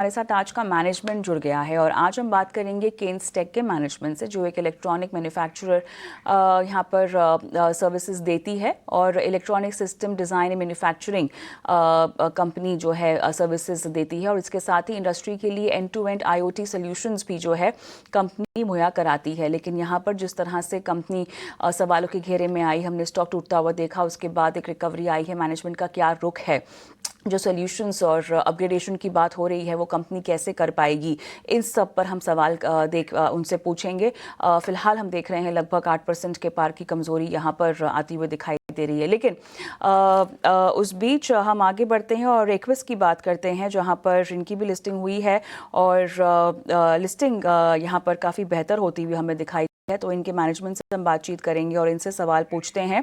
हमारे साथ आज का मैनेजमेंट जुड़ गया है और आज हम बात करेंगे केन्स टेक के मैनेजमेंट से, जो एक इलेक्ट्रॉनिक मैन्युफैक्चरर यहाँ पर सर्विसेज देती है और electronic system design manufacturing company जो है सर्विसेज देती है और इसके साथ ही इंडस्ट्री के लिए end to end IoT solutions भी जो है कंपनी मुहैया कराती है। लेकिन यहाँ पर जिस तरह से कंपनी सवालों के घेरे में आई, हमने स्टॉक टूटता हुआ देखा, उसके बाद एक रिकवरी आई है, मैनेजमेंट का क्या रुख है, जो सॉल्यूशंस और अपग्रेडेशन की बात हो रही है वो कंपनी कैसे कर पाएगी, इन सब पर हम सवाल उनसे पूछेंगे। फिलहाल हम देख रहे हैं लगभग 8% के पार की कमज़ोरी यहाँ पर आती हुई दिखाई दे रही है। लेकिन उस बीच हम आगे बढ़ते हैं और एक्विस की बात करते हैं, जहाँ पर इनकी भी लिस्टिंग हुई है और लिस्टिंग यहाँ पर काफ़ी बेहतर होती हुई हमें दिखाई है। तो इनके मैनेजमेंट से हम बातचीत करेंगे और इनसे सवाल पूछते हैं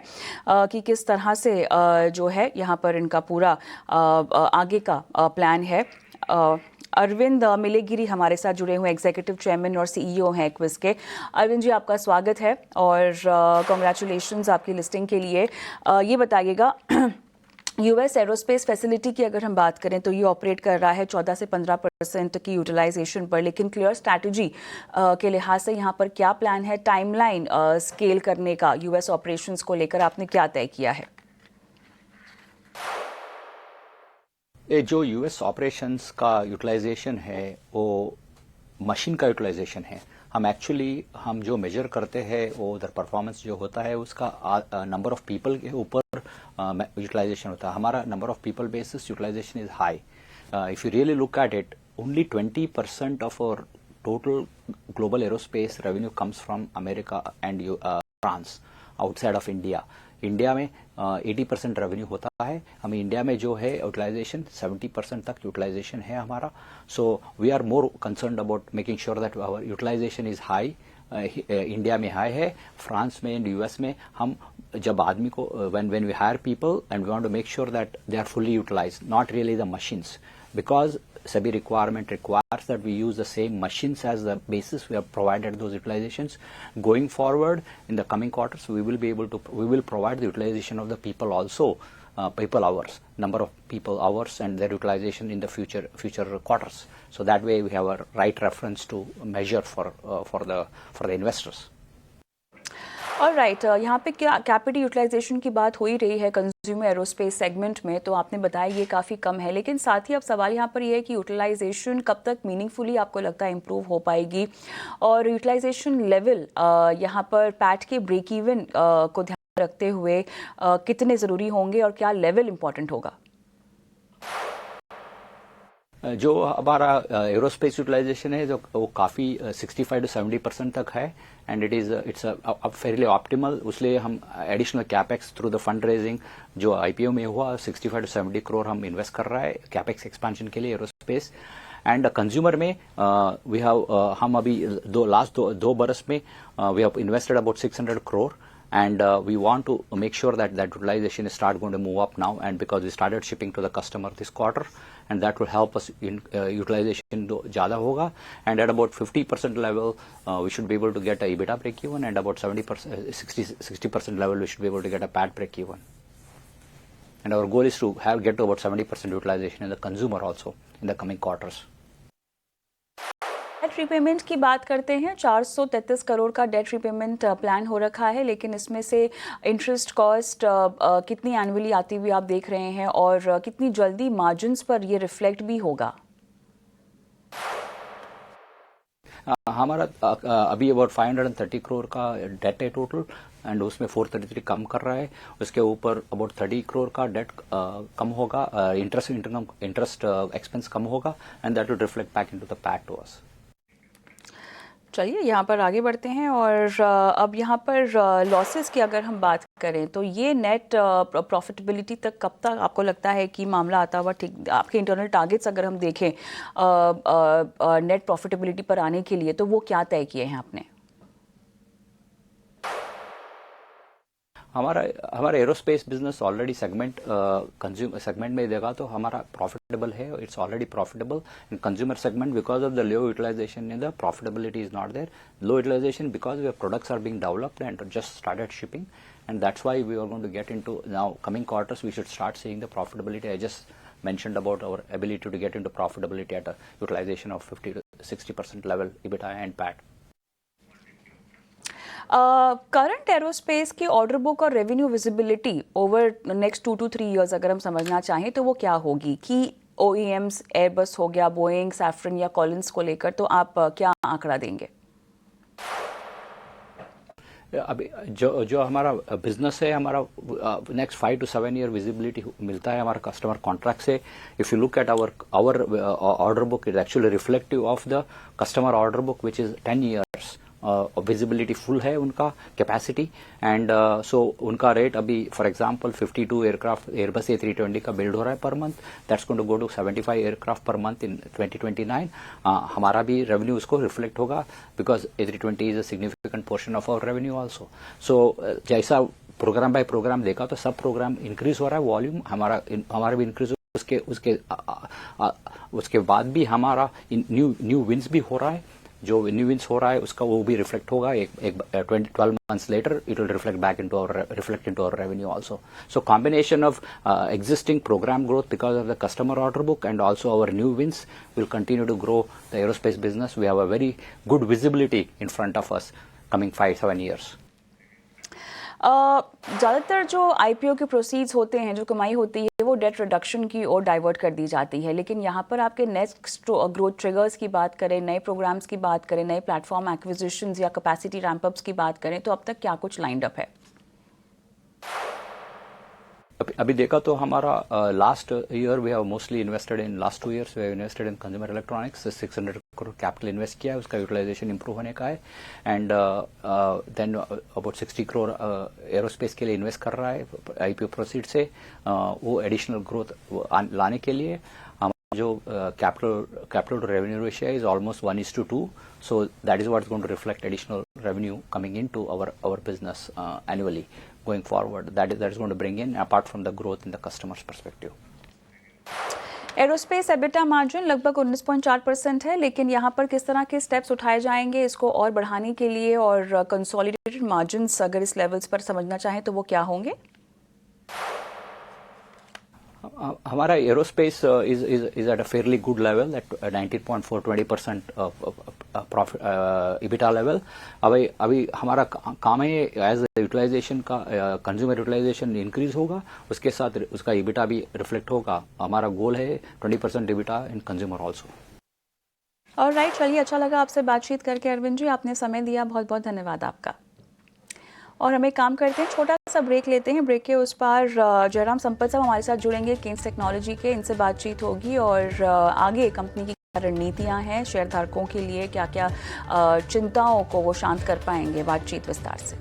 कि किस तरह से जो है यहाँ पर इनका पूरा आगे का प्लान है। अरविंद मिलेगिरी हमारे साथ जुड़े हुए एग्जीक्यूटिव चेयरमैन और CEO हैं एक्विस के। अरविंद जी, आपका स्वागत है और कॉन्ग्रेचुलेशंस आपकी लिस्टिंग के लिए। ये बताइएगा, US एरोस्पेस फैसिलिटी की अगर हम बात करें तो ये ऑपरेट कर रहा है 14 से 15% की यूटिलाइजेशन पर, लेकिन क्लियर स्ट्रैटेजी के लिहाज से यहाँ पर क्या प्लान है, टाइमलाइन स्केल करने का US ऑपरेशंस को लेकर आपने क्या तय किया है? जो US ऑपरेशंस का यूटिलाइजेशन है वो मशीन का यूटिलाइजेशन है। हम जो मेजर करते हैं वो उधर परफॉर्मेंस जो होता है उसका नंबर ऑफ पीपल के ऊपर यूटिलाइजेशन होता है। हमारा number of people basis utilisation is high. If you really look at it, only 20% of our total global aerospace revenue comes from America and France, outside of India. India में 80% revenue होता है। हमें India में जो है utilisation 70% तक utilisation है हमारा। So we are more concerned about making sure that our utilisation is high. India में हाई है, फ्रांस में एंड US में हम जब आदमी को when we hire people and we want to make sure that they are fully utilized, not really the machines, because SEBI requirement requires that we use the same machines as the basis. We have provided those utilizations. Going forward in the coming quarters, we will provide the utilization of the people also, people hours, number of people hours and their utilization in the future quarters. So that way we have a right reference to measure for the investors. और right, यहाँ पे क्या capital utilisation की बात हो ही रही है consumer aerospace segment में, तो आपने बताया ये काफ़ी कम है, लेकिन साथ ही अब सवाल यहाँ पर ये है कि यूटिलाइजेशन कब तक मीनिंगफुली आपको लगता है इम्प्रूव हो पाएगी और यूटिलाइजेशन लेवल यहाँ पर पैट के ब्रेक इवन को ध्यान में रखते हुए कितने ज़रूरी होंगे और क्या लेवल इम्पॉर्टेंट होगा? जो हमारा एरोस्पेस यूटिलाइजेशन है जो वो काफ़ी 65 to 70% तक है एंड इट्स फेयरली ऑप्टिमल। उसलिए हम additional capex through the fund raising जो IPO में हुआ 65 to 70 करोड़ हम इन्वेस्ट कर रहा है कैपेक्स एक्सपेंशन के लिए एरोस्पेस। एंड कंज्यूमर में हम अभी लास्ट दो बरस में we have invested about 600 crore and we want to make sure that utilization is start going to move up now, and because we started shipping to the customer this quarter, and that will help us in utilization ज़्यादा होगा, and at about 50% level we should be able to get a EBITDA break even, and about 60% level we should be able to get a PAT break even, and our goal is to get to about 70% utilization in the consumer also in the coming quarters. Debt repayment की बात करते हैं, 433 करोड़ का debt repayment plan हो रखा है, लेकिन इसमें से इंटरेस्ट कॉस्ट कितनी एनुअली आती हुई आप देख रहे हैं और कितनी जल्दी मार्जिन्स पर ये रिफ्लेक्ट भी होगा? हमारा अभी अबाउट 530 करोड़ का डेट है टोटल, एंड उसमें 433 कम कर रहा है। उसके ऊपर अबाउट 30 करोड़ का डेट कम होगा, इंटरेस्ट एक्सपेंस कम होगा, and that will reflect back into the PAT to us. चलिए यहाँ पर आगे बढ़ते हैं और अब यहाँ पर लॉसेस की अगर हम बात करें तो ये नेट प्रॉफिटेबिलिटी तक कब तक आपको लगता है कि मामला आता हुआ ठीक? आपके इंटरनल टारगेट्स अगर हम देखें नेट प्रॉफिटेबिलिटी पर आने के लिए, तो वो क्या तय किए हैं आपने? हमारा aerospace business already consumer segment में देखा तो हमारा प्रॉफिटेबल है, it's already profitable in consumer segment. Because of the low utilisation in the profitability is not there. Low utilisation because your products are being developed and just started shipping, and that's why we are going to get into now coming quarters we should start seeing the profitability. I just mentioned about our ability to get into profitability at a utilization of 50 to 60% level EBITDA and PAT. Current aerospace की order book और revenue visibility over next 2 to 3 years अगर हम समझना चाहें तो वो क्या होगी कि OEMs एयरबस हो गया, बोइंग, सैफरन या कॉलिंस को लेकर, तो आप क्या आंकड़ा देंगे? अभी जो हमारा बिजनेस है, हमारा नेक्स्ट 5 to 7 year विजिबिलिटी मिलता है हमारा कस्टमर कॉन्ट्रैक्ट से. If you look at our order book, it actually reflective of the customer order book which is 10 years. Visibility full है उनका कैपेसिटी एंड सो उनका रेट अभी for example 52 aircraft Airbus A320 का build हो रहा है per month. That's going to go to 75 aircraft per month in 2029. हमारा भी रेवेन्यू उसको रिफ्लेक्ट होगा because A320 is a significant portion of our revenue also. So जैसा प्रोग्राम बाय प्रोग्राम देखा तो सब प्रोग्राम इंक्रीज हो रहा है, वॉल्यूम हमारा भी इंक्रीज उसके बाद भी हमारा न्यू विंस भी हो रहा है. जो न्यू विंस हो रहा है उसका वो भी रिफ्लेक्ट होगा एक 12 months later. It will reflect into our revenue also. So combination of existing program growth because of the customer order book and also our new wins will continue to grow the aerospace business. We have a very good visibility in front of us coming 5-7 years. ज़्यादातर जो IPO के proceeds होते हैं, जो कमाई होती है, वो डेट रिडक्शन की ओर डाइवर्ट कर दी जाती है. लेकिन यहाँ पर आपके नेक्स्ट ग्रोथ ट्रिगर्स की बात करें, नए प्रोग्राम्स की बात करें, नए प्लेटफॉर्म एक्विजिशंस या कैपेसिटी रैंपअप्स की बात करें, तो अब तक क्या कुछ लाइंड अप है? अभी देखा तो हमारा last year we have mostly invested in last 2 years we have invested in consumer electronics. 600 crore capital invest किया है, उसका यूटिलाइजेशन इंप्रूव होने का है. And then about 60 crore aerospace के लिए इन्वेस्ट कर रहा है IPO प्रोसीड से. वो एडिशनल ग्रोथ लाने के लिए जो capital to revenue ratio is almost 1:2. So that is what is going to reflect additional revenue coming into our business annually going forward. That is going to bring in, apart from the growth in the customer's perspective. Aerospace EBITDA margin लगभग 19.4% है, लेकिन यहाँ पर किस तरह के steps उठाए जाएंगे इसको और बढ़ाने के लिए, और कंसोलिडेटेड मार्जिन्स अगर इस लेवल्स पर समझना चाहें तो वो क्या होंगे? हमारा aerospace is at a fairly good level at 19.4 20% profit EBITDA level. अभी हमारा काम है एज यूटिलाइजेशन का कंज्यूमर यूटिलाइजेशन इंक्रीज होगा, उसके साथ उसका EBITDA भी रिफ्लेक्ट होगा. हमारा गोल है 20% EBITDA इन कंज्यूमर ऑल्सो. ऑलराइट, चलिए, अच्छा लगा आपसे बातचीत करके अरविंद जी. आपने समय दिया, बहुत बहुत धन्यवाद आपका. और हम एक काम करते हैं, छोटा सा ब्रेक लेते हैं. ब्रेक के उस पार जयराम संपत साहब हमारे साथ जुड़ेंगे, केन्स टेक्नोलॉजी के. इनसे बातचीत होगी और आगे कंपनी की रणनीतियां हैं, शेयर धारकों के लिए क्या क्या चिंताओं को वो शांत कर पाएंगे. बातचीत विस्तार से.